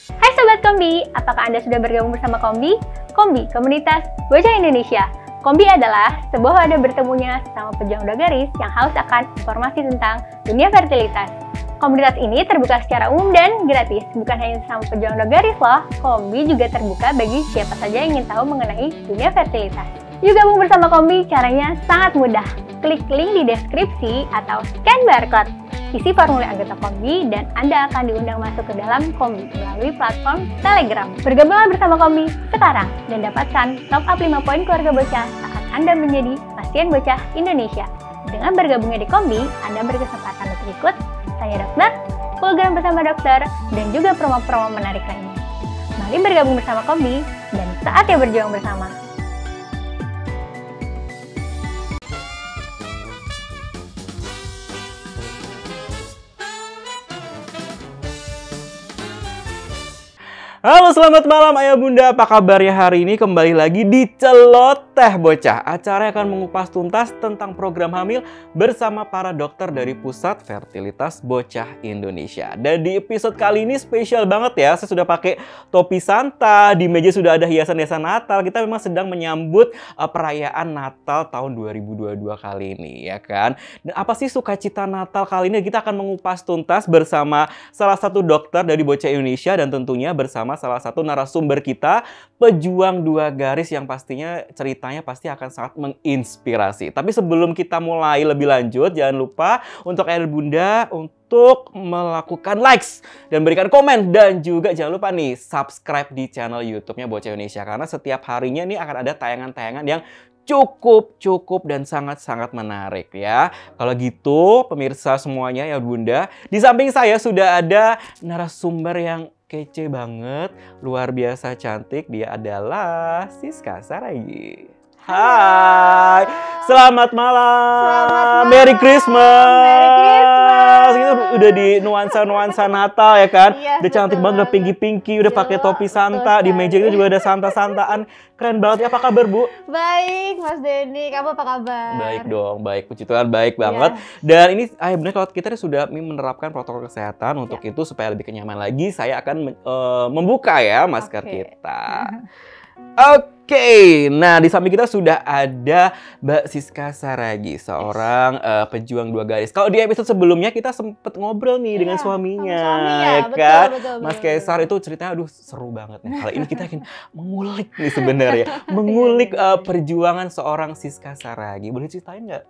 Hai Sobat Kombi, apakah Anda sudah bergabung bersama Kombi? Kombi, Komunitas Bocah Indonesia. Kombi adalah sebuah wadah bertemunya sesama pejuang dua garis yang haus akan informasi tentang dunia fertilitas. Komunitas ini terbuka secara umum dan gratis, bukan hanya sesama pejuang dua garis loh. Kombi juga terbuka bagi siapa saja yang ingin tahu mengenai dunia fertilitas. Yuk gabung bersama Kombi, caranya sangat mudah. Klik link di deskripsi atau scan barcode. Isi formulir anggota Kombi dan Anda akan diundang masuk ke dalam Kombi melalui platform Telegram. Bergabunglah bersama Kombi sekarang dan dapatkan top up 5 poin keluarga bocah saat Anda menjadi pasien bocah Indonesia. Dengan bergabungnya di Kombi, Anda berkesempatan untuk ikut Tanya Dokter, program bersama dokter, dan juga promo-promo menarik lainnya. Mari bergabung bersama Kombi dan saatnya berjuang bersama. Halo, selamat malam ayah bunda, apa kabar ya hari ini? Kembali lagi di Celoteh Bocah, acara yang akan mengupas tuntas tentang program hamil bersama para dokter dari Pusat Fertilitas Bocah Indonesia. Dan di episode kali ini spesial banget ya, saya sudah pakai topi Santa, di meja sudah ada hiasan-hiasan Natal. Kita memang sedang menyambut perayaan Natal tahun 2022 kali ini, ya kan? Dan apa sih sukacita Natal kali ini? Kita akan mengupas tuntas bersama salah satu dokter dari Bocah Indonesia dan tentunya bersama salah satu narasumber kita, pejuang dua garis yang pastinya ceritanya pasti akan sangat menginspirasi. Tapi sebelum kita mulai lebih lanjut, jangan lupa untuk ayah bunda untuk melakukan likes dan berikan komen, dan juga jangan lupa nih subscribe di channel YouTube-nya Bocah Indonesia karena setiap harinya nih akan ada tayangan-tayangan yang cukup dan sangat-sangat menarik ya. Kalau gitu pemirsa semuanya ya bunda, di samping saya sudah ada narasumber yang kece banget, luar biasa cantik. Dia adalah Siska Saragi. Hai, selamat malam. Merry Christmas. Itu udah di nuansa Natal ya kan? Iya, udah cantik banget, udah pinky, udah pakai topi Santa. Di meja itu juga ada Santa-Santaan. Keren banget ya. Apa kabar Bu? Baik Mas Denny, kamu apa kabar? Baik dong, baik. Puji Tuhan, baik banget. Dan ini benar kalau kita sudah menerapkan protokol kesehatan untuk itu supaya lebih kenyaman lagi, saya akan membuka ya masker kita. Oke, nah di samping kita sudah ada Mbak Siska Saragi, seorang pejuang dua garis. Kalau di episode sebelumnya kita sempet ngobrol nih dengan suaminya, ya kan? Betul, Mas Kaisar itu ceritanya, aduh seru banget nih. Kali ini kita ingin mengulik nih sebenarnya, mengulik perjuangan seorang Siska Saragi. Boleh ceritain nggak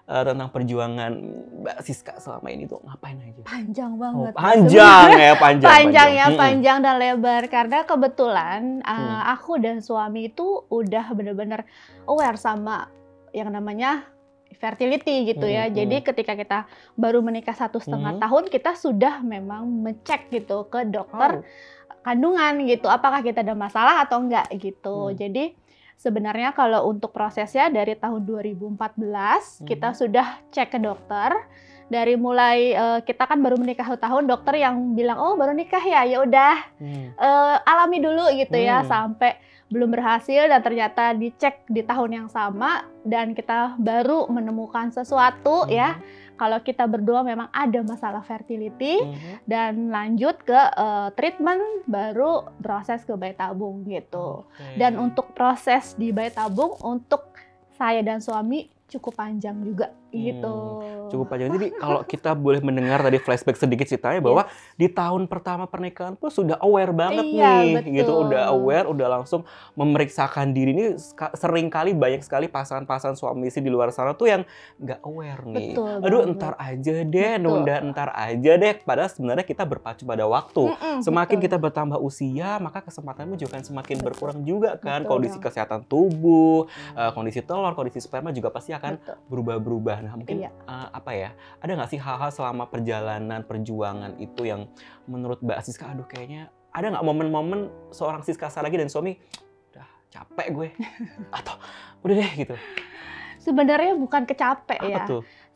tentang perjuangan Mbak Siska selama ini tuh ngapain aja? Panjang banget. Panjang dan lebar. Karena kebetulan aku dan suami itu udah bener-bener aware sama yang namanya fertility gitu ya. Jadi ketika kita baru menikah 1,5 tahun, kita sudah memang mengecek gitu ke dokter kandungan gitu. Apakah kita ada masalah atau enggak gitu. Jadi sebenarnya kalau untuk prosesnya dari tahun 2014 kita sudah cek ke dokter. Dari mulai kita kan baru menikah 1 tahun, dokter yang bilang oh baru nikah ya udah alami dulu gitu ya, sampai belum berhasil dan ternyata dicek di tahun yang sama dan kita baru menemukan sesuatu ya. Kalau kita berdua memang ada masalah fertility dan lanjut ke treatment, baru proses ke bayi tabung gitu. Dan untuk proses di bayi tabung untuk saya dan suami cukup panjang juga gitu. Cukup panjang. Jadi kalau kita boleh mendengar tadi flashback sedikit ceritanya bahwa di tahun pertama pernikahan pun sudah aware banget nih, gitu. Udah aware, udah langsung memeriksakan diri. Ini sering kali banyak sekali pasangan-pasangan suami istri di luar sana tuh yang nggak aware nih. Aduh ntar aja deh, nunda ntar aja deh. Padahal sebenarnya kita berpacu pada waktu. Semakin kita bertambah usia, maka kesempatanmu juga akan semakin berkurang juga kan. Kondisi kesehatan tubuh, kondisi telur, kondisi sperma juga pasti akan berubah-berubah. Nah mungkin apa ya, ada nggak sih hal-hal selama perjalanan perjuangan itu yang menurut Mbak Siska, aduh kayaknya ada nggak momen-momen seorang Siska Saragi dan suami udah capek gue atau udah deh gitu? Sebenarnya bukan kecapek ya.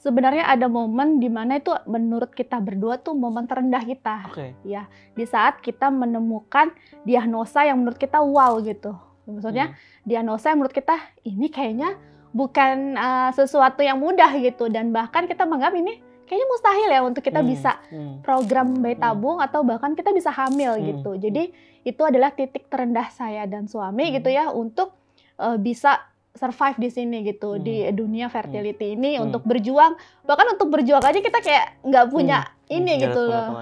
Sebenarnya ada momen di mana itu menurut kita berdua tuh momen terendah kita. Ya, di saat kita menemukan diagnosa yang menurut kita wow gitu. Maksudnya diagnosa yang menurut kita ini kayaknya bukan sesuatu yang mudah gitu, dan bahkan kita menganggap ini kayaknya mustahil ya untuk kita bisa program bayi tabung atau bahkan kita bisa hamil gitu. Jadi itu adalah titik terendah saya dan suami gitu ya untuk bisa survive di sini gitu, di dunia fertility ini untuk berjuang. Bahkan untuk berjuang aja kita kayak nggak punya ini gitu loh.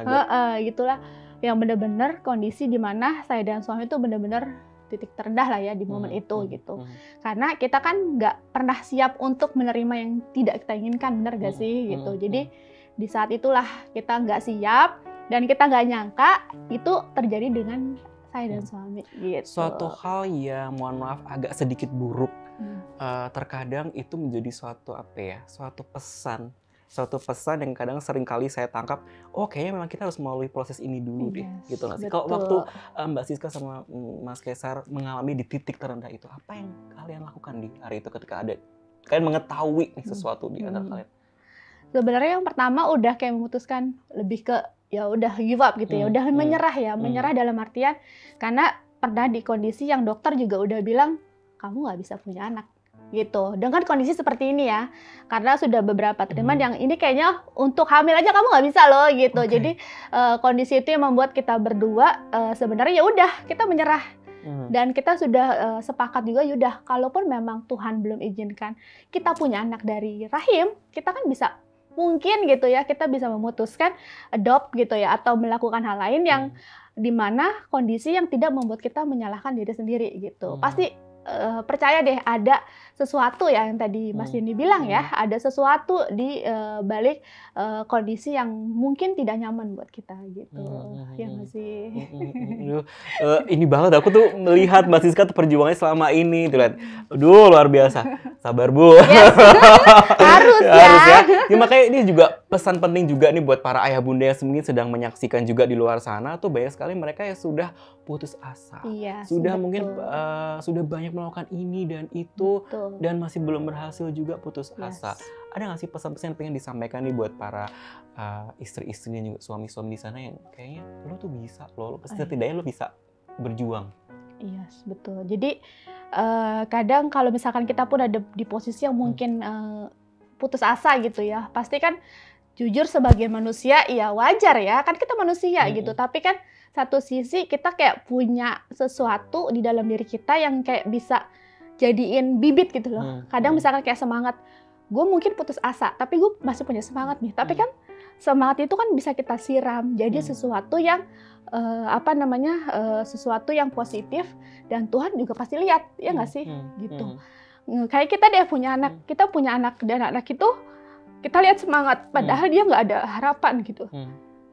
Gitulah yang benar-benar kondisi di mana saya dan suami itu benar-benar titik terendah lah ya di momen itu gitu. Karena kita kan nggak pernah siap untuk menerima yang tidak kita inginkan, benar gak sih gitu. Jadi di saat itulah kita nggak siap dan kita nggak nyangka itu terjadi dengan saya dan suami gitu. Suatu hal yang mohon maaf agak sedikit buruk, terkadang itu menjadi suatu pesan yang kadang sering kali saya tangkap, oh kayaknya memang kita harus melalui proses ini dulu deh, gitu nggak sih? Kalau waktu Mbak Siska sama Mas Kaisar mengalami di titik terendah itu, apa yang kalian lakukan di hari itu ketika ada kalian mengetahui sesuatu di antara kalian? Sebenarnya yang pertama udah kayak memutuskan lebih ke ya udah give up gitu ya, udah menyerah ya, menyerah dalam artian karena pernah di kondisi yang dokter juga udah bilang kamu nggak bisa punya anak. Gitu, dengan kondisi seperti ini ya, karena sudah beberapa treatment yang ini kayaknya untuk hamil aja kamu nggak bisa loh gitu. Jadi kondisi itu yang membuat kita berdua sebenarnya ya udah kita menyerah dan kita sudah sepakat juga yaudah kalaupun memang Tuhan belum izinkan kita punya anak dari rahim, kita kan bisa mungkin gitu ya kita bisa memutuskan adopt gitu ya atau melakukan hal lain yang dimana kondisi yang tidak membuat kita menyalahkan diri sendiri gitu. Pasti percaya deh ada sesuatu ya yang tadi Mas Dini bilang ya, ada sesuatu di balik kondisi yang mungkin tidak nyaman buat kita gitu. Ya nggak sih? Ini banget aku tuh melihat Mbak Siska tuh perjuangannya selama ini tuh lihat. Aduh luar biasa. Sabar Bu. Yes. Harus ya. Ya makanya ini juga pesan penting juga nih buat para ayah bunda yang mungkin sedang menyaksikan juga di luar sana tuh banyak sekali mereka yang sudah putus asa. Iya, sudah betul. Mungkin sudah banyak melakukan ini dan itu dan masih belum berhasil juga putus asa. Ada nggak sih pesan-pesan yang pengen disampaikan nih buat para istri-istri dan juga suami-suami di sana yang kayaknya lo tuh bisa, setidaknya lo bisa berjuang. Iya, betul. Jadi kadang kalau misalkan kita pun ada di posisi yang mungkin putus asa gitu ya, pasti kan jujur sebagai manusia ya wajar ya, kan kita manusia gitu. Tapi kan satu sisi kita kayak punya sesuatu di dalam diri kita yang kayak bisa jadiin bibit gitu loh. Kadang misalkan kayak semangat, gue mungkin putus asa, tapi gue masih punya semangat nih. Tapi kan semangat itu kan bisa kita siram jadi sesuatu yang sesuatu yang positif dan Tuhan juga pasti lihat, ya nggak sih? Gitu. Kayak kita deh punya anak, kita punya anak dan anak itu kita lihat semangat, padahal dia nggak ada harapan gitu.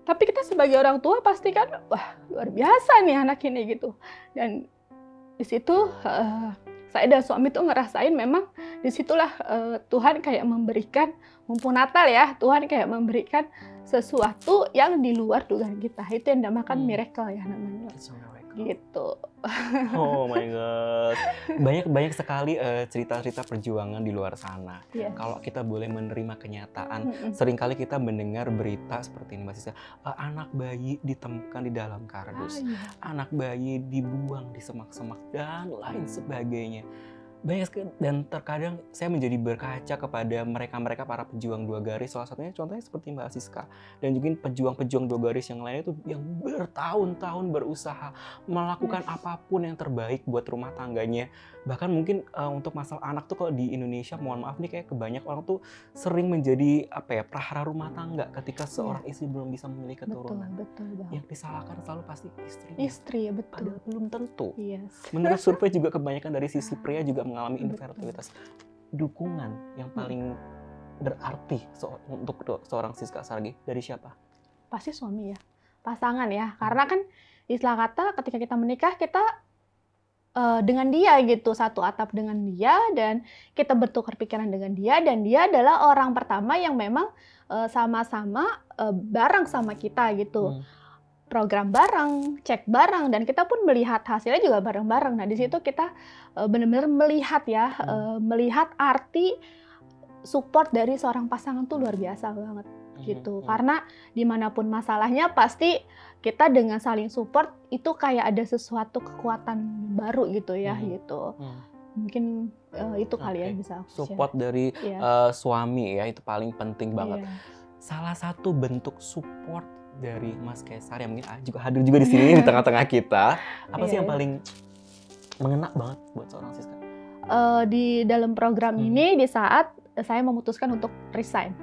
Tapi kita sebagai orang tua pasti kan, wah luar biasa nih anak ini gitu. Dan di situ saya dan suami tuh ngerasain memang disitulah Tuhan kayak memberikan, mumpung Natal ya, Tuhan kayak memberikan sesuatu yang di luar dugaan kita. Itu yang dinamakan miracle ya namanya. Gitu. Oh my god. Banyak sekali cerita-cerita perjuangan di luar sana. Kalau kita boleh menerima kenyataan, seringkali kita mendengar berita seperti ini Mbak Siska, anak bayi ditemukan di dalam kardus, anak bayi dibuang di semak-semak dan lain sebagainya. Banyak sekali, dan terkadang saya menjadi berkaca kepada mereka-mereka para pejuang dua garis, salah satunya contohnya seperti Mbak Siska dan juga pejuang-pejuang dua garis yang lainnya itu yang bertahun-tahun berusaha melakukan apapun yang terbaik buat rumah tangganya. Bahkan mungkin untuk masalah anak tuh kalau di Indonesia, mohon maaf nih, kayak kebanyak orang tuh sering menjadi prahara rumah tangga ketika seorang istri belum bisa memiliki keturunan. Betul banget. Yang disalahkan selalu pasti istrinya. Istri, betul. Padahal belum tentu. Yes. Menurut survei juga kebanyakan dari sisi pria juga mengalami infertilitas. Dukungan yang paling berarti untuk seorang Siska Saragi dari siapa? Pasti suami ya, pasangan ya. Karena kan istilah kata ketika kita menikah kita dengan dia gitu, satu atap dengan dia dan kita bertukar pikiran dengan dia dan dia adalah orang pertama yang memang sama-sama bareng sama kita gitu. Program bareng, cek bareng, dan kita pun melihat hasilnya juga bareng-bareng. Nah di situ kita benar-benar melihat ya, melihat arti support dari seorang pasangan tuh luar biasa banget gitu. Karena dimanapun masalahnya pasti kita dengan saling support itu kayak ada sesuatu kekuatan baru gitu ya gitu. Mungkin itu kali ya bisa aku support dari suami ya, itu paling penting banget. salah satu bentuk support dari Mas Kaisar yang mungkin juga hadir juga di sini di tengah-tengah kita, apa sih yang paling mengena banget buat seorang Siska? Di dalam program ini di saat saya memutuskan untuk resign.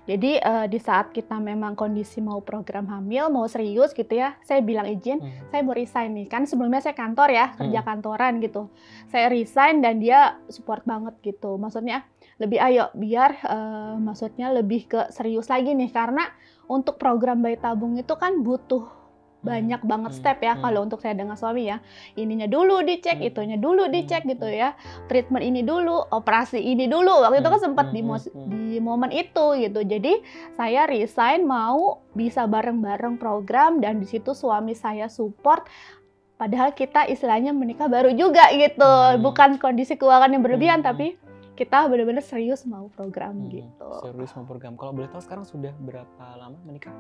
Jadi di saat kita memang kondisi mau program hamil, mau serius gitu ya, saya bilang izin, saya mau resign nih. Kan sebelumnya saya kantor ya, kerja kantoran gitu. Saya resign dan dia support banget gitu. Maksudnya lebih ayo biar maksudnya lebih ke serius lagi nih. Karena untuk program bayi tabung itu kan butuh banyak banget step ya kalau untuk saya dengan suami ya. Ininya dulu dicek, itunya dulu dicek gitu ya. Treatment ini dulu, operasi ini dulu. Waktu itu kan sempat di momen itu gitu. Jadi saya resign mau bisa bareng-bareng program dan di situ suami saya support. Padahal kita istilahnya menikah baru juga gitu. Bukan kondisi keuangan yang berlebihan tapi kita benar-benar serius mau program gitu. Serius mau program. Kalau boleh tahu sekarang sudah berapa lama menikah?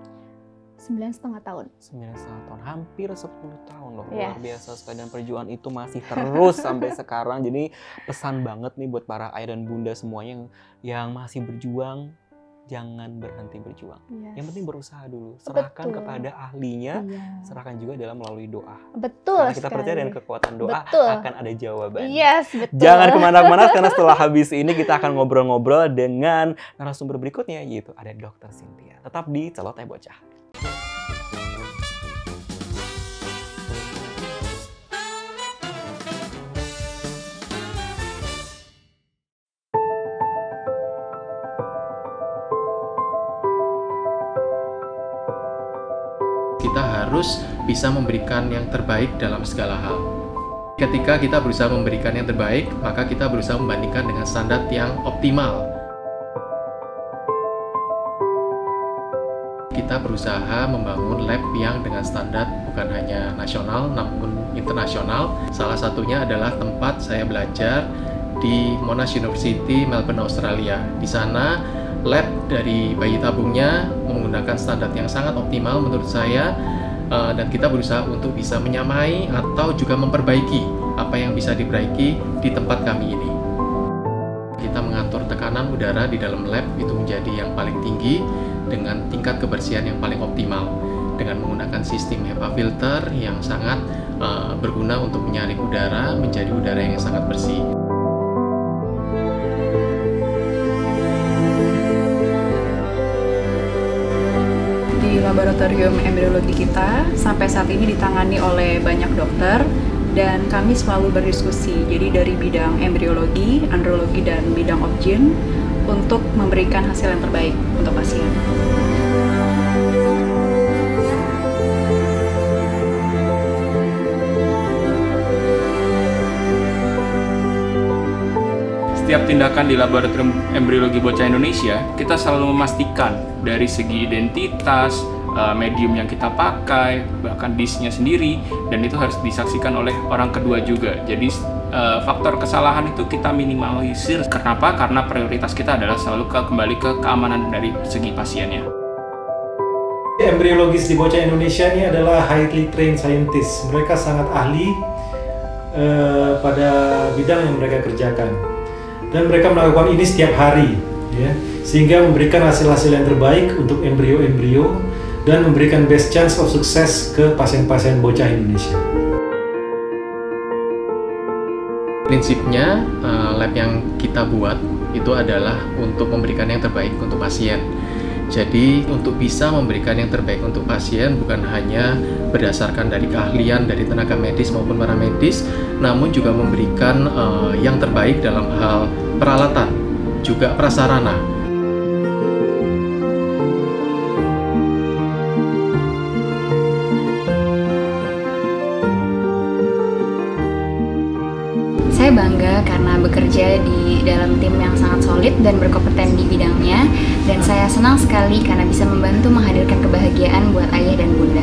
9,5 tahun. 9,5 tahun, hampir 10 tahun loh. Luar biasa sekali, dan perjuangan itu masih terus sampai sekarang. Jadi pesan banget nih buat para ayah dan bunda semuanya yang masih berjuang, jangan berhenti berjuang. Yang penting berusaha dulu. Serahkan kepada ahlinya, serahkan juga dalam melalui doa. Betul. Karena kita percaya dengan kekuatan doa akan ada jawaban. Betul. Jangan kemana-mana karena setelah habis ini kita akan ngobrol-ngobrol dengan narasumber berikutnya, yaitu ada Dr. Cynthia. Tetap di Celoteh Bocah. Kita harus bisa memberikan yang terbaik dalam segala hal. Ketika kita berusaha memberikan yang terbaik, maka kita berusaha membandingkan dengan standar yang optimal. Kita berusaha membangun lab yang dengan standar bukan hanya nasional namun internasional. Salah satunya adalah tempat saya belajar di Monash University, Melbourne, Australia. Di sana lab dari bayi tabungnya menggunakan standar yang sangat optimal menurut saya, dan kita berusaha untuk bisa menyamai atau juga memperbaiki apa yang bisa diperbaiki di tempat kami ini. Kita mengatur tekanan udara di dalam lab itu menjadi yang paling tinggi dengan tingkat kebersihan yang paling optimal dengan menggunakan sistem HEPA filter yang sangat berguna untuk menyaring udara menjadi udara yang sangat bersih. Di laboratorium embriologi kita sampai saat ini ditangani oleh banyak dokter dan kami selalu berdiskusi, jadi dari bidang embriologi, andrologi, dan bidang obgyn untuk memberikan hasil yang terbaik untuk pasien. Setiap tindakan di Laboratorium Embriologi Bocah Indonesia, kita selalu memastikan dari segi identitas, medium yang kita pakai, bahkan disknya sendiri, dan itu harus disaksikan oleh orang kedua juga. Jadi faktor kesalahan itu kita minimalisir. Kenapa? Karena prioritas kita adalah selalu kembali ke keamanan dari segi pasiennya. Embriologis di Bocah Indonesia ini adalah highly trained scientist. Mereka sangat ahli pada bidang yang mereka kerjakan. Dan mereka melakukan ini setiap hari, ya, sehingga memberikan hasil-hasil yang terbaik untuk embrio-embrio dan memberikan best chance of success ke pasien-pasien bocah Indonesia. Prinsipnya, lab yang kita buat itu adalah untuk memberikan yang terbaik untuk pasien. Jadi untuk bisa memberikan yang terbaik untuk pasien bukan hanya berdasarkan dari keahlian dari tenaga medis maupun paramedis, namun juga memberikan yang terbaik dalam hal peralatan, juga prasarana. Saya bangga karena bekerja di dalam tim yang sangat solid dan berkompeten di bidangnya, dan saya senang sekali karena bisa membantu menghadirkan kebahagiaan buat ayah dan bunda.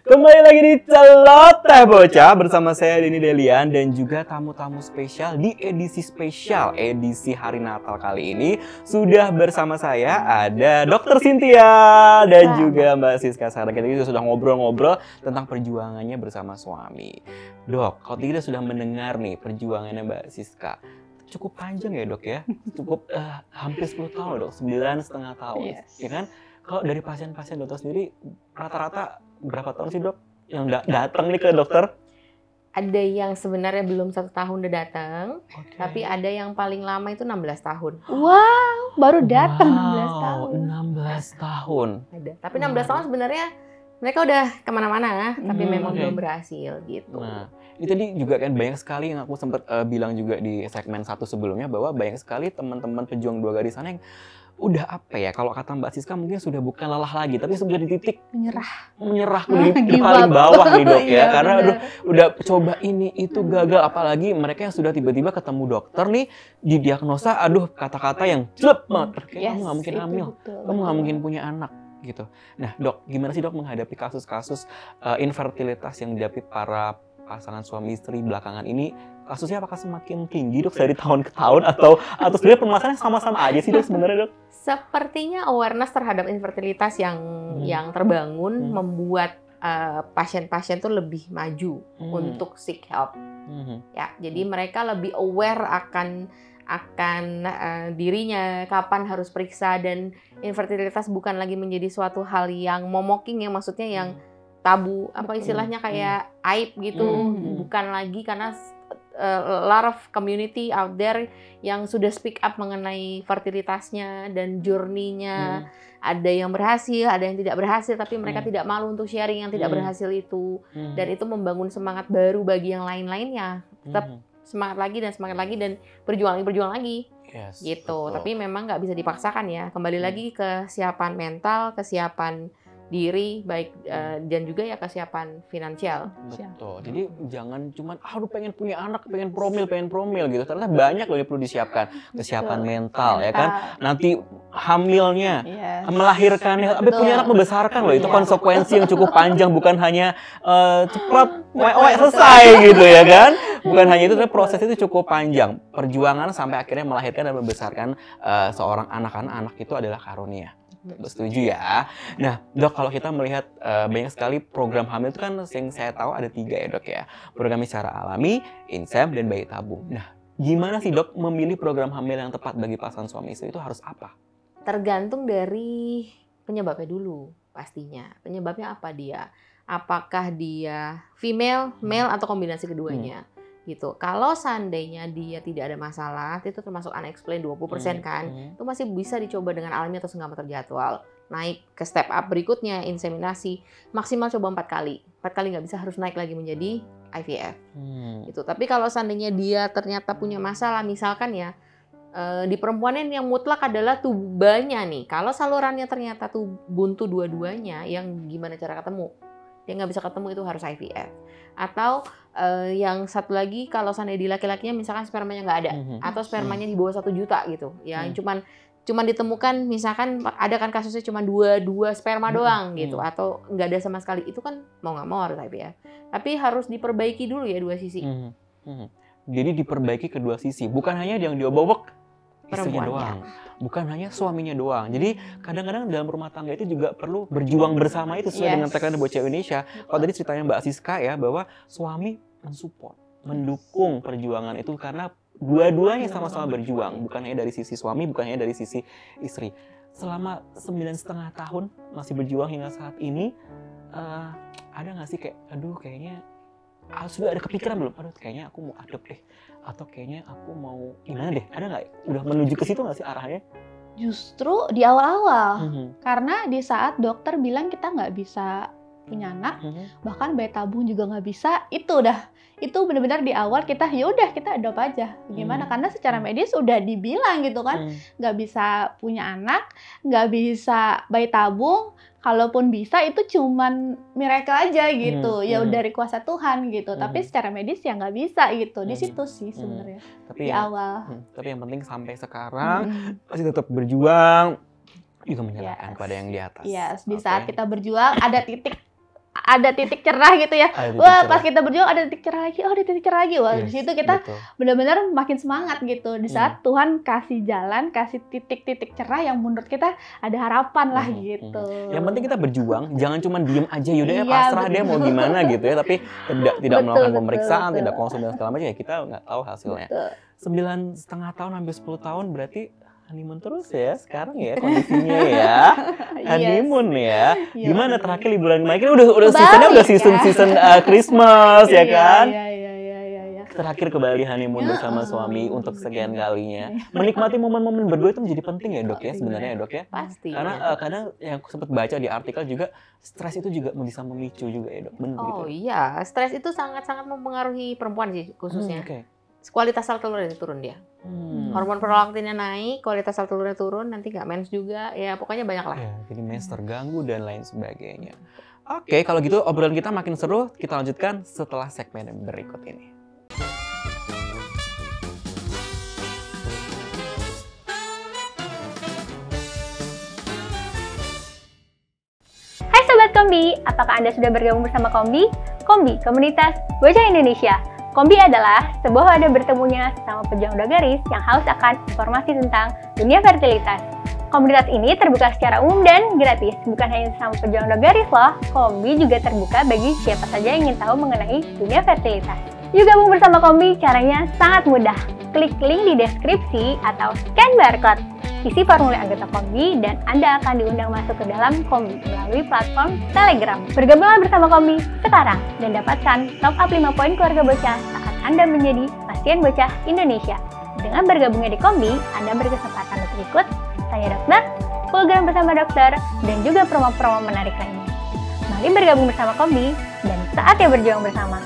Kembali lagi di Celoteh Bocah bersama saya Denny Delian dan juga tamu-tamu spesial di edisi spesial edisi hari Natal kali ini. Sudah bersama saya ada Dr. Cynthia dan juga Mbak Siska. Sekarang kita sudah ngobrol-ngobrol tentang perjuangannya bersama suami. Dok, kalau kita sudah mendengar nih perjuangannya Mbak Siska, cukup panjang ya dok ya, cukup hampir 10 tahun dok, 9,5 tahun, ya kan? Kalau dari pasien-pasien dokter sendiri rata-rata berapa tahun sih dok yang datang nih ke dokter? Ada yang sebenarnya belum 1 tahun udah datang, tapi ada yang paling lama itu 16 tahun. Wow, baru datang 16 tahun. 16 tahun. Ada. Tapi 16 tahun sebenarnya mereka udah kemana-mana, tapi memang belum berhasil gitu. Nah, ini tadi juga kan banyak sekali yang aku sempat bilang juga di segmen 1 sebelumnya bahwa banyak sekali teman-teman pejuang 2 garis sana yang udah apa ya, kalau kata Mbak Siska mungkin sudah bukan lelah lagi, tapi sudah di titik menyerah di paling bawah nih dok ya, karena udah coba ini itu gagal, apalagi mereka yang sudah tiba-tiba ketemu dokter nih didiagnosa, aduh kata-kata yang jelek banget, kamu nggak mungkin hamil, kamu nggak mungkin punya anak gitu. Nah dok, gimana sih dok menghadapi kasus-kasus infertilitas yang didapat para pasangan suami istri belakangan ini? Kasusnya apakah semakin tinggi dok dari tahun ke tahun atau sebenarnya permasalahannya sama-sama aja sih dok sebenarnya dok? Sepertinya awareness terhadap infertilitas yang terbangun membuat pasien-pasien tuh lebih maju untuk seek help. Ya, jadi mereka lebih aware akan dirinya, kapan harus periksa, dan infertilitas bukan lagi menjadi suatu hal yang momoking, yang maksudnya yang tabu, apa istilahnya kayak aib gitu, bukan lagi, karena a lot of community out there yang sudah speak up mengenai fertilitasnya dan journey-nya. Ada yang berhasil, ada yang tidak berhasil, tapi mereka tidak malu untuk sharing yang tidak berhasil itu. Dan itu membangun semangat baru bagi yang lain-lainnya. Tetap semangat lagi dan berjuang lagi. Yes, gitu. betul. Tapi memang nggak bisa dipaksakan ya. Kembali lagi kesiapan mental, kesiapan diri, baik dan juga ya kesiapan finansial. Betul. Jadi jangan cuma pengen punya anak, pengen promil gitu. Ternyata banyak loh yang perlu disiapkan. Kesiapan mental ya kan. Nanti hamilnya, melahirkannya, sampai punya anak, membesarkan loh. Itu konsekuensi yang cukup panjang, bukan hanya cepat selesai gitu ya kan. Bukan hanya itu, tapi proses itu cukup panjang. Perjuangan sampai akhirnya melahirkan dan membesarkan seorang anak itu adalah karunia. Setuju ya. Nah dok, kalau kita melihat banyak sekali program hamil itu kan yang saya tahu ada 3 ya dok ya. Program secara alami, insem, dan bayi tabung. Nah gimana sih dok memilih program hamil yang tepat bagi pasangan suami istri itu harus apa? Tergantung dari penyebabnya dulu pastinya. Penyebabnya apa dia? Apakah dia female, male, atau kombinasi keduanya? Gitu. Kalau seandainya dia tidak ada masalah, itu termasuk unexplained 20% kan, itu masih bisa dicoba dengan alami atau sengaja terjadwal. Naik ke step up berikutnya, inseminasi, maksimal coba 4 kali. 4 kali nggak bisa, harus naik lagi menjadi IVF. Gitu. Tapi kalau seandainya dia ternyata punya masalah, misalkan ya, di perempuan yang mutlak adalah tubannya nih. Kalau salurannya ternyata tuh buntu dua-duanya, yang gimana cara ketemu? Dia nggak bisa ketemu, itu harus IVF. Atau yang satu lagi, kalau seandainya di laki-lakinya misalkan spermanya nggak ada, atau spermanya di bawah 1 juta gitu, ya cuman ditemukan, misalkan ada kan kasusnya cuma dua sperma doang gitu, atau nggak ada sama sekali, itu kan mau nggak mau harus IVF. Tapi harus diperbaiki dulu ya 2 sisi. Jadi diperbaiki kedua sisi, bukan hanya yang diobok-obok istrinya doang, bukan hanya suaminya doang. Jadi kadang-kadang dalam rumah tangga itu juga perlu berjuang bersama, itu sesuai dengan tagline Bocah Indonesia. Kalau tadi ceritanya Mbak Siska ya, bahwa suami mensupport, mendukung perjuangan itu karena dua-duanya sama-sama berjuang, bukan hanya dari sisi suami, bukan hanya dari sisi istri. Selama 9,5 tahun masih berjuang hingga saat ini, ada nggak sih kayak, kayaknya sudah ada kepikiran belum? Kayaknya aku mau adopt deh, atau kayaknya aku mau gimana deh? Ada nggak? Udah menuju ke situ nggak sih arahnya? Justru di awal-awal, karena di saat dokter bilang kita nggak bisa punya anak, bahkan bayi tabung juga nggak bisa, itu benar-benar di awal kita kita adopt aja. Gimana? Karena secara medis udah dibilang gitu kan, nggak bisa punya anak, nggak bisa bayi tabung. Kalaupun bisa itu cuman miracle aja gitu, ya udah dari kuasa Tuhan gitu. Tapi secara medis ya nggak bisa gitu. Di situ sih sebenarnya di awal. Tapi yang penting sampai sekarang masih tetap berjuang, juga menyerahkan kepada yang di atas. Di saat kita berjuang ada titik ada titik cerah gitu ya. Wah, pas kita berjuang ada titik cerah lagi. Oh, ada titik cerah lagi. Wah, di situ kita benar-benar makin semangat gitu. Di saat Tuhan kasih jalan, kasih titik-titik cerah yang menurut kita ada harapan lah gitu. Yang penting kita berjuang, jangan cuma diem aja yaudah ya pasrah deh mau gimana gitu ya, tapi tidak melakukan pemeriksaan, tidak konsul dan segala macam ya kita nggak tahu hasilnya. 9,5 tahun hampir 10 tahun berarti honeymoon terus ya sekarang ya kondisinya ya. Honeymoon ya. Gimana terakhir liburan kemarin udah seasonnya udah season Christmas ya kan? Iya. Terakhir ke Bali honeymoon bersama suami untuk sekian kalinya. Menikmati momen-momen berdua itu menjadi penting ya dok ya sebenarnya ya dok ya. Pasti. Karena kadang yang aku sempat baca di artikel juga stres itu juga bisa memicu juga ya dok. Benar gitu. Oh iya, stres itu sangat-sangat mempengaruhi perempuan sih khususnya. Kualitas sel telurnya turun dia. Hormon prolaktinnya naik, kualitas sel telurnya turun, nanti nggak mens juga, ya pokoknya banyak lah. Ya, jadi mens terganggu dan lain sebagainya. Oke, kalau gitu obrolan kita makin seru, kita lanjutkan setelah segmen berikut ini. Hai Sobat Kombi, apakah Anda sudah bergabung bersama Kombi? Kombi, Komunitas Bocah Indonesia. Kombi adalah sebuah wadah bertemunya sesama pejuang dua garis yang haus akan informasi tentang dunia fertilitas. Komunitas ini terbuka secara umum dan gratis, bukan hanya sesama pejuang dua garis loh. Kombi juga terbuka bagi siapa saja yang ingin tahu mengenai dunia fertilitas. Yuk gabung bersama Kombi, caranya sangat mudah. Klik link di deskripsi atau scan barcode. Isi formulir anggota Kombi dan Anda akan diundang masuk ke dalam Kombi melalui platform Telegram. Bergabunglah bersama Kombi sekarang dan dapatkan top up 5 poin keluarga bocah saat Anda menjadi pasien bocah Indonesia. Dengan bergabungnya di Kombi, Anda berkesempatan untuk ikut Tanya Dokter, program bersama dokter, dan juga promo-promo menarik lainnya. Mari bergabung bersama Kombi dan saatnya berjuang bersama.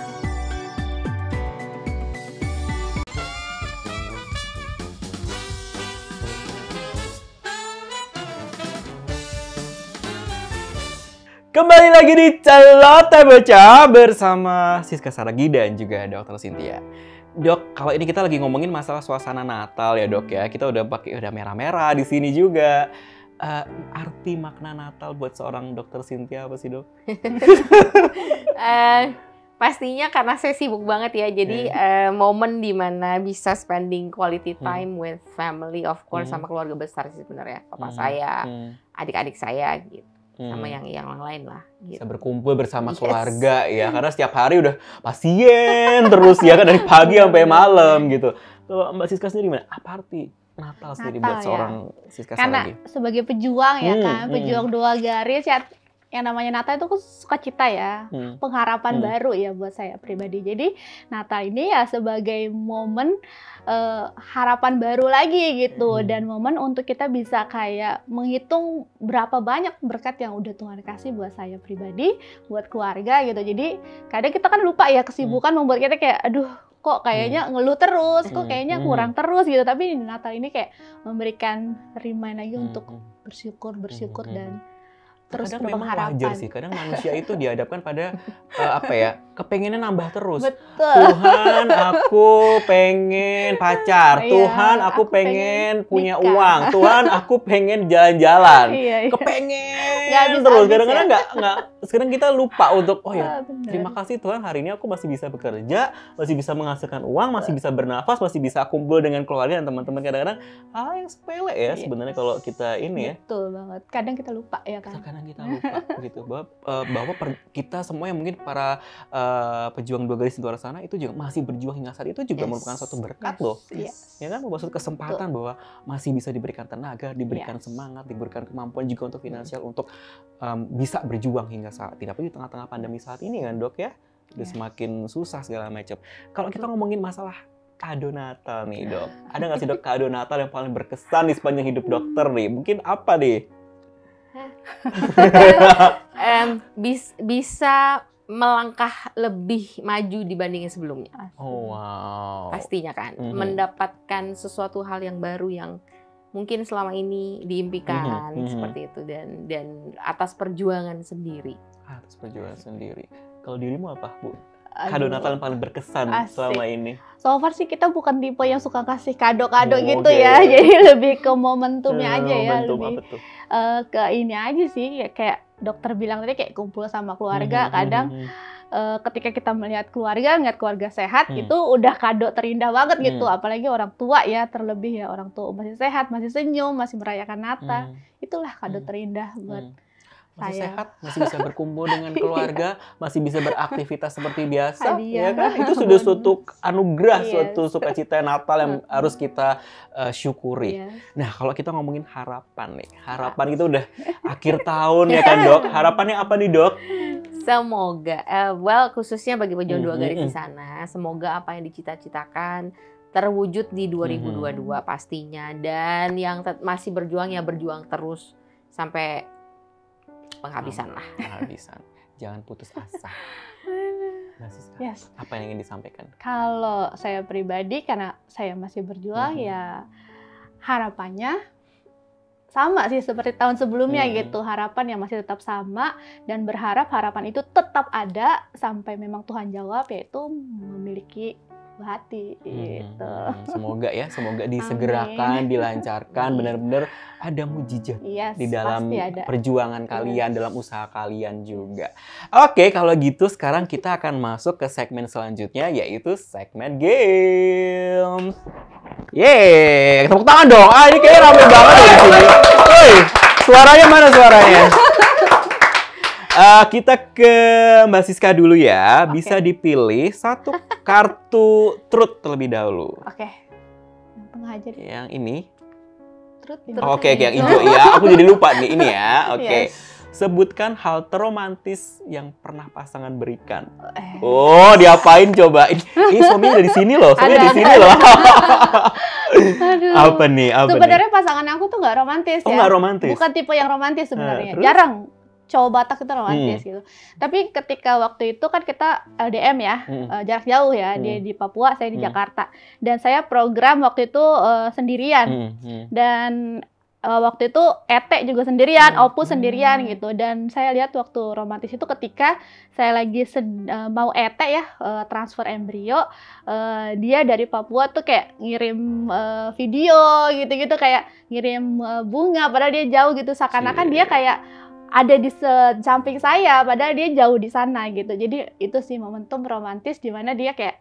Kembali lagi di Celoteh Bocah bersama Siska Saragi dan juga Dr. Cynthia. Dok, kalau ini kita lagi ngomongin masalah suasana Natal ya dok ya. Kita udah merah-merah di sini juga. Arti makna Natal buat seorang Dr. Cynthia apa sih dok? Pastinya karena saya sibuk banget ya. Jadi momen dimana bisa spending quality time with family of course sama keluarga besar sih sebenarnya. Papa saya, adik-adik saya gitu. Sama yang lain lah gitu. Bisa berkumpul bersama keluarga ya, karena setiap hari udah pasien terus ya kan dari pagi sampai malam gitu. Kalau Mbak Siska sendiri gimana? Apa arti Natal sendiri buat seorang Siska Karena Saragi? sebagai pejuang ya kan, pejuang dua garis ya, yang namanya Natal itu sukacita ya, pengharapan baru ya buat saya pribadi. Jadi Natal ini ya sebagai momen harapan baru lagi gitu, dan momen untuk kita bisa kayak menghitung berapa banyak berkat yang udah Tuhan kasih buat saya pribadi, buat keluarga gitu. Jadi kadang kita kan lupa ya, kesibukan membuat kita kayak aduh kok kayaknya ngeluh terus, kok kayaknya kurang terus gitu. Tapi Natal ini kayak memberikan remind lagi untuk bersyukur dan terus kadang memang wajar sih, kadang manusia itu dihadapkan pada kepengennya nambah terus. Betul. Tuhan, aku pengen pacar. Tuhan, aku pengen punya uang. Tuhan, aku pengen jalan-jalan. Kepengen terus. Kadang-kadang nggak. Sekarang kita lupa untuk terima kasih Tuhan, hari ini aku masih bisa bekerja, masih bisa menghasilkan uang, masih bisa bernafas, masih bisa kumpul dengan keluarga dan teman-teman. Kadang-kadang hal yang sepele ya sebenarnya kalau kita ini ya. Betul banget. Kadang kita lupa ya kan. Kita lupa gitu bahwa kita semua yang mungkin para pejuang dua garis di luar sana itu juga masih berjuang hingga saat itu juga merupakan suatu berkat loh. Ya kan, merupakan suatu kesempatan bahwa masih bisa diberikan tenaga, diberikan semangat, diberikan kemampuan juga untuk finansial untuk bisa berjuang hingga saat ini. Apalagi di tengah-tengah pandemi saat ini kan dok ya, udah semakin susah segala macam. Kalau kita ngomongin masalah kado Natal nih dok, ada nggak sih dok kado Natal yang paling berkesan di sepanjang hidup dokter nih? Mungkin apa nih? Bisa melangkah lebih maju dibandingin sebelumnya. Oh wow. Pastinya kan, mendapatkan sesuatu hal yang baru yang mungkin selama ini diimpikan seperti itu, dan atas perjuangan sendiri. Atas perjuangan sendiri. Kalau dirimu apa, Bu? Kado Natal yang paling berkesan selama ini? So far sih kita bukan tipe yang suka kasih kado-kado gitu ya. Jadi lebih ke momentumnya aja ya. Momentum lebih apa tuh? ke ini aja sih, kayak dokter bilang tadi kayak kumpul sama keluarga. Kadang ketika kita melihat keluarga sehat, itu udah kado terindah banget gitu. Apalagi orang tua ya, terlebih ya orang tua masih sehat, masih senyum, masih merayakan Natal. Itulah kado terindah buat masih saya. sehat, masih bisa berkumpul dengan keluarga, masih bisa beraktivitas seperti biasa, Hadiah. ya kan? Itu sudah suatu anugerah, Yes. suatu sukacita Natal yang harus kita syukuri. Yes. Nah, kalau kita ngomongin harapan nih, harapan itu udah akhir tahun ya kan Dok? Harapannya apa nih Dok? Semoga, khususnya bagi pejuang 2 garis di sana, semoga apa yang dicita-citakan terwujud di 2022 pastinya. Dan yang masih berjuang ya berjuang terus sampai penghabisan lah. Penghabisan. Jangan putus asa. Nah, Siska, Yes. apa yang ingin disampaikan? Kalau saya pribadi, karena saya masih berjuang, ya harapannya sama sih seperti tahun sebelumnya gitu. Harapan yang masih tetap sama, dan berharap harapan itu tetap ada sampai memang Tuhan jawab, yaitu memiliki hati gitu. Semoga ya, semoga disegerakan, dilancarkan, benar-benar ada mujizat di dalam perjuangan kalian, dalam usaha kalian juga. Oke, kalau gitu sekarang kita akan masuk ke segmen selanjutnya, yaitu segmen games. Yeay, tepuk tangan dong. Ini kayaknya rame banget di sini. Woi, suaranya mana suaranya? Kita ke Mbak Siska dulu ya. Bisa dipilih satu kartu truth terlebih dahulu. Oke. Yang tengah aja deh. Yang ini. Truth. Oke, yang hijau ya. Aku jadi lupa nih ini ya. Oke. Yes. Sebutkan hal terromantis yang pernah pasangan berikan. Oh, diapain coba? Ini suaminya dari sini loh. Suaminya dari sini loh. Aduh. Apa nih? Sebenarnya pasangan aku tuh nggak romantis ya. Oh, nggak romantis. Bukan tipe yang romantis sebenarnya. Terus? Jarang cowok Batak itu romantis gitu. Tapi ketika waktu itu kan kita LDM ya, jarak jauh ya. Dia di Papua, saya di Jakarta. Dan saya program waktu itu sendirian. Dan waktu itu ET juga sendirian, Opus sendirian gitu. Dan saya lihat waktu romantis itu ketika saya lagi mau ET ya, transfer embrio, dia dari Papua tuh kayak ngirim video gitu-gitu, kayak ngirim bunga, padahal dia jauh gitu, seakan-akan dia kayak ada di samping saya, padahal dia jauh di sana gitu. Jadi itu sih momentum romantis di mana dia kayak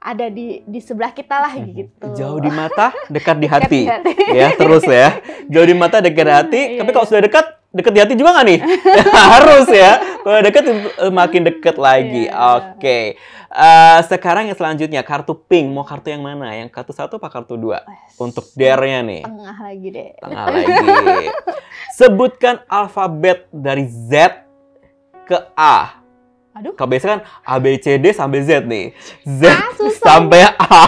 ada di sebelah kita lah gitu. Jauh di mata, dekat di hati. Ya, terus ya. Jauh di mata, dekat di hati. Tapi kalau sudah dekat di hati juga nggak nih? Harus ya. Kalau dekat makin dekat lagi. Oke. Sekarang yang selanjutnya, kartu pink. Mau kartu yang mana? Yang kartu 1 apa kartu 2? Untuk dare-nya nih. Tengah lagi deh. Tengah lagi. Sebutkan alfabet dari Z ke A. Aduh. Kalau biasa kan A, B, C, D sampai Z nih. Z sampai A.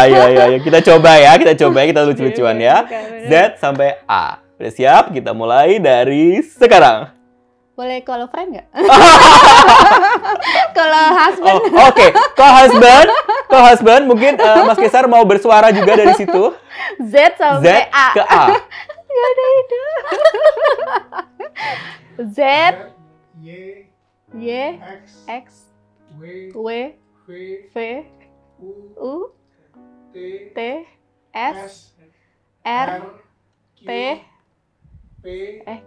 Ayo. Kita coba ya. Kita lucu-lucuan ya. Z sampai A. Udah siap? Kita mulai dari sekarang. Boleh kalau friend nggak? Kalau husband. Oke. Kalau husband mungkin Mas Kesar mau bersuara juga dari situ. Z sampai A. Ke A. Gak ada ide. Z, Y, X, W, V, U, T, S, R, T,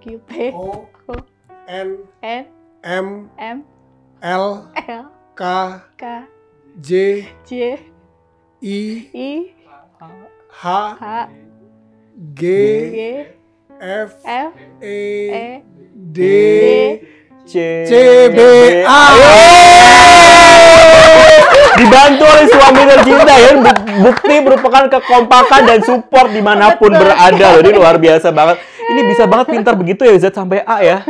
Q, P, O, N, M, L, K, J, I, H, G, F, E, D, C, B, A. Dibantu oleh suami tercinta ya. Bukti merupakan kekompakan dan support dimanapun berada loh. Ini luar biasa banget. Ini bisa banget pintar begitu ya, Z sampai A ya.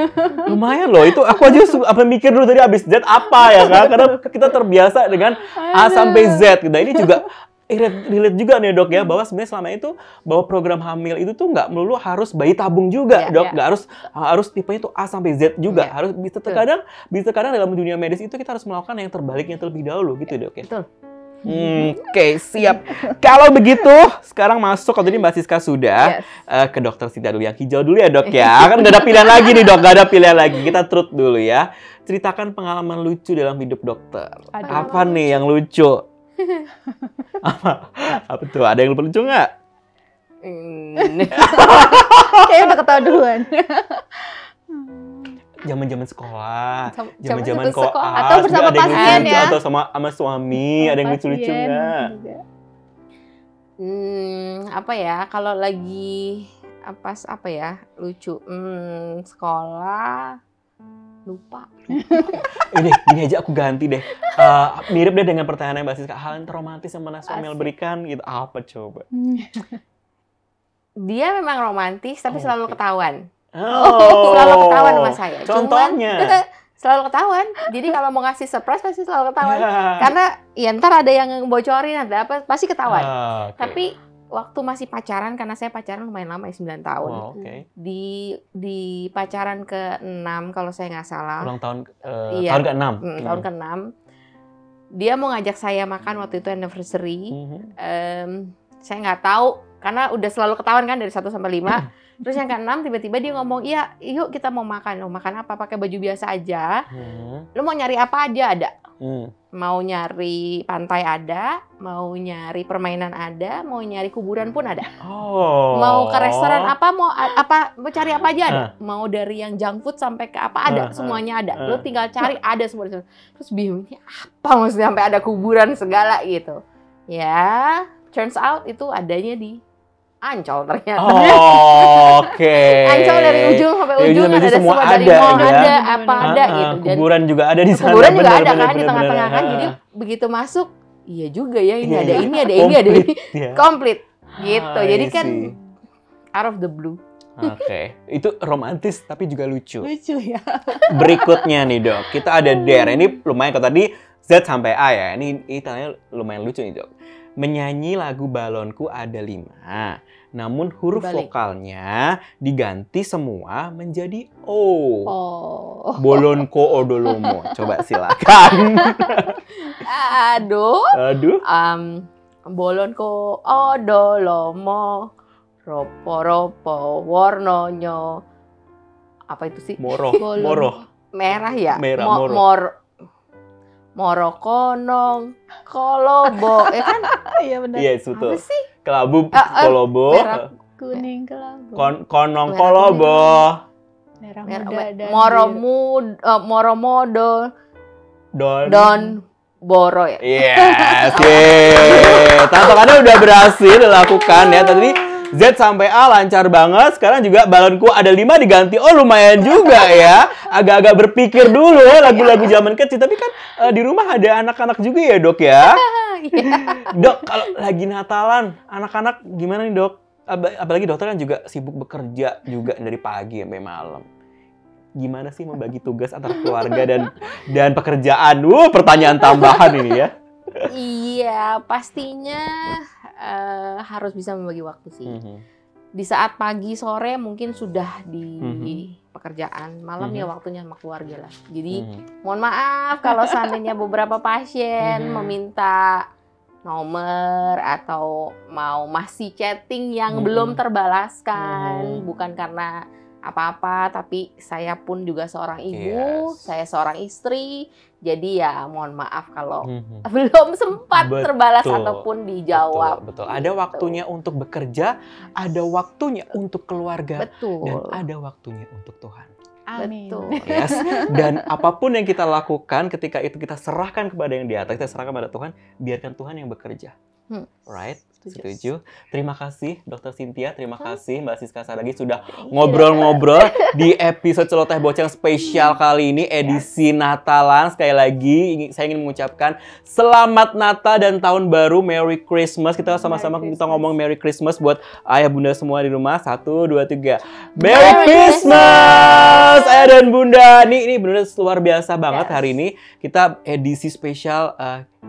Lumayan loh. Itu aku aja mikir dulu tadi abis Z apa ya kan. Karena kita terbiasa dengan A sampai Z. Nah, ini juga relate juga nih dok ya, bahwa sebenarnya selama itu bahwa program hamil itu tuh nggak melulu harus bayi tabung juga dok, nggak harus tipenya tuh A sampai Z juga, harus bisa terkadang dalam dunia medis itu kita harus melakukan yang terbaliknya terlebih dahulu gitu dok ya. Betul. Oke, siap. Kalau begitu sekarang masuk, kalau tadi Mbak Siska sudah ke dokter Sinta dulu, yang hijau dulu ya dok ya, kan nggak ada pilihan lagi nih dok, nggak ada pilihan lagi, kita truth dulu ya. Ceritakan pengalaman lucu dalam hidup dokter. Apa nih yang lucu? Apa tuh? Ada yang lucu nggak? Kayaknya udah ketawa duluan. Zaman-zaman sekolah, Zaman-zaman zaman-zaman sekolah. koas, Atau bersama ada yang pasien lucu, ya? atau sama suami, ada yang lucu-lucu Pasien nggak? juga. Apa ya? Kalau lagi apa ya? Lucu. Sekolah lupa. Gini aja aku ganti deh. Mirip deh dengan pertanyaan yang Mbak Siska. Hal yang terromantis yang pernah suami berikan gitu. Apa coba? Dia memang romantis tapi selalu ketahuan. Oh. Selalu ketahuan sama saya. Contohnya? Selalu ketahuan. Jadi kalau mau ngasih surprise pasti selalu ketahuan. Karena ya ntar ada yang bocorin, ada apa, pasti ketahuan. Okay. Tapi waktu masih pacaran, karena saya pacaran lumayan lama ya, 9 tahun. Wow, okay. Di pacaran ke-6 kalau saya nggak salah. Ulang tahun Iya. tahun ke-6. Tahun ke-6. Dia mau ngajak saya makan waktu itu anniversary. Saya nggak tahu karena udah selalu ketahuan kan dari 1 sampai 5. Terus yang ke-6 tiba-tiba dia ngomong, "Iya, yuk kita mau makan." "Mau makan apa? Pakai baju biasa aja." "Lu mau nyari apa aja?" "Ada." Mau nyari pantai ada, mau nyari permainan ada, mau nyari kuburan pun ada. Mau ke restoran apa, mau cari apa aja ada. Mau dari yang junk food sampai ke apa ada, semuanya ada. Lu tinggal cari, ada semua. Terus bingung, ini apa maksudnya sampai ada kuburan segala gitu. Ya, turns out itu adanya di Ancol ternyata. Oke. Ancol dari ujung sampai ujung ada semua, dari mall ada, apa ada gitu. Kuburan juga ada di sana. Kuburan juga ada kan di tengah-tengah kan. Jadi begitu masuk, iya juga ya, ini ada ini, ada ini, ada ini. Komplit gitu. Jadi kan out of the blue. Oke, itu romantis tapi juga lucu. Lucu ya. Berikutnya nih Dok, kita ada Dare. Ini lumayan, kalau tadi Z sampai A ya. Ini tanya lumayan lucu nih Dok. Menyanyi lagu Balonku ada 5. Namun huruf vokalnya diganti semua menjadi O. Bolonko odolomo. Coba silakan. Aduh. Bolonko odolomo. Ropo-ropo warnonyo. Apa itu sih? Moroh. Merah ya? Merah, Moro konong kolobo. Ya kan? Iya benar. Yes, betul. Apa sih? Kelabu kolobo. Merah kuning kelabu. Konong kolobo. Merah muda dan Moromodo. Don Boro ya. Yes. Tantangannya udah berhasil dilakukan ya. Tadi Z sampai A lancar banget. Sekarang juga balonku ada 5 diganti. Oh lumayan juga ya. Agak-agak berpikir dulu lagu-lagu zaman kecil. Tapi kan di rumah ada anak-anak juga ya Dok ya. Dok, kalau lagi Natalan, anak-anak gimana nih Dok? Apalagi dokter kan juga sibuk bekerja juga dari pagi sampai malam. Gimana sih membagi tugas antara keluarga dan pekerjaan? Pertanyaan tambahan ini ya. Iya, pastinya harus bisa membagi waktu sih. Di saat pagi sore mungkin sudah di pekerjaan, malam ya waktunya sama keluarga lah. Jadi mohon maaf kalau seandainya beberapa pasien meminta nomor atau masih chatting yang belum terbalaskan, bukan karena apa-apa, tapi saya pun juga seorang ibu, saya seorang istri, jadi ya mohon maaf kalau belum sempat terbalas ataupun dijawab. Betul. Ada waktunya untuk bekerja, ada waktunya untuk keluarga, dan ada waktunya untuk Tuhan. Amin. Yes. Dan apapun yang kita lakukan ketika itu kita serahkan kepada yang di atas, kita serahkan kepada Tuhan, biarkan Tuhan yang bekerja. Right? Setuju. Terima kasih Dr. Cynthia, terima kasih Mbak Siska Saragih sudah ngobrol-ngobrol di episode Celoteh Bocah spesial kali ini, edisi Natalan. Sekali lagi saya ingin mengucapkan Selamat Natal dan Tahun Baru, Merry Christmas. Kita sama-sama kita ngomong Merry Christmas buat ayah bunda semua di rumah. 1, 2, 3. Merry Christmas ayah dan bunda. Ini benar luar biasa banget hari ini. Kita edisi spesial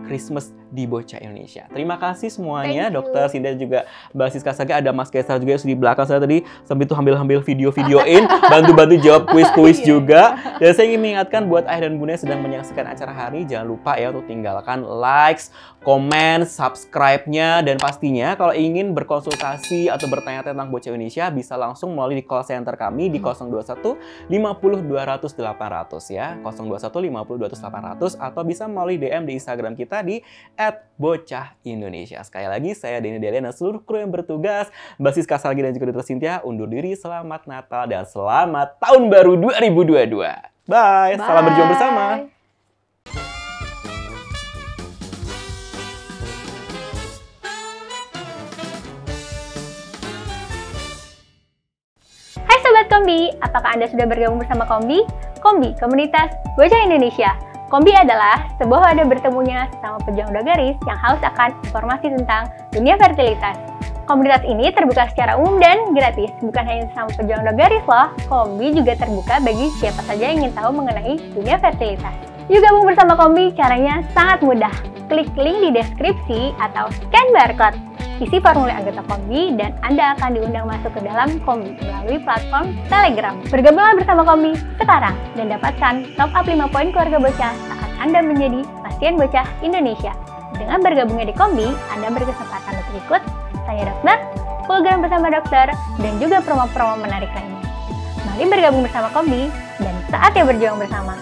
Christmas di Bocah Indonesia. Terima kasih semuanya, Dokter Cynthia juga Mbak Siska Saragih, ada Mas Kesar juga di belakang saya tadi sambil itu ambil video-videoin, bantu-bantu jawab kuis-kuis juga. Dan saya ingin mengingatkan buat ayah dan bunda yang sedang menyaksikan acara hari, jangan lupa ya untuk tinggalkan likes, komen, subscribe-nya, dan pastinya kalau ingin berkonsultasi atau bertanya tentang Bocah Indonesia bisa langsung melalui di call center kami di 021 50 200 800 ya, 021 50 200 800, atau bisa melalui DM di Instagram kita di @bocahindonesia. Sekali lagi, saya Denny Deliana, seluruh kru yang bertugas, Mbak Siska Salgi dan juga Dr. Cynthia, undur diri. Selamat Natal dan selamat Tahun Baru 2022. Bye. Salam berjuang bersama. Hai Sobat Kombi, apakah Anda sudah bergabung bersama Kombi? Kombi, Komunitas Bocah Indonesia. Kombi adalah sebuah wadah bertemunya sesama pejuang udah garis yang haus akan informasi tentang dunia fertilitas. Komunitas ini terbuka secara umum dan gratis, bukan hanya sesama pejuang udah garis loh. Kombi juga terbuka bagi siapa saja yang ingin tahu mengenai dunia fertilitas. Yuk gabung bersama Kombi, caranya sangat mudah. Klik link di deskripsi atau scan barcode. Isi formulir anggota Kombi dan Anda akan diundang masuk ke dalam Kombi melalui platform Telegram. Bergabunglah bersama Kombi sekarang dan dapatkan top up 5 poin keluarga bocah saat Anda menjadi pasien bocah Indonesia. Dengan bergabungnya di Kombi, Anda berkesempatan untuk ikut Saya Dokter, program bersama dokter, dan juga promo-promo menarik lainnya. Mari bergabung bersama Kombi dan saatnya berjuang bersama.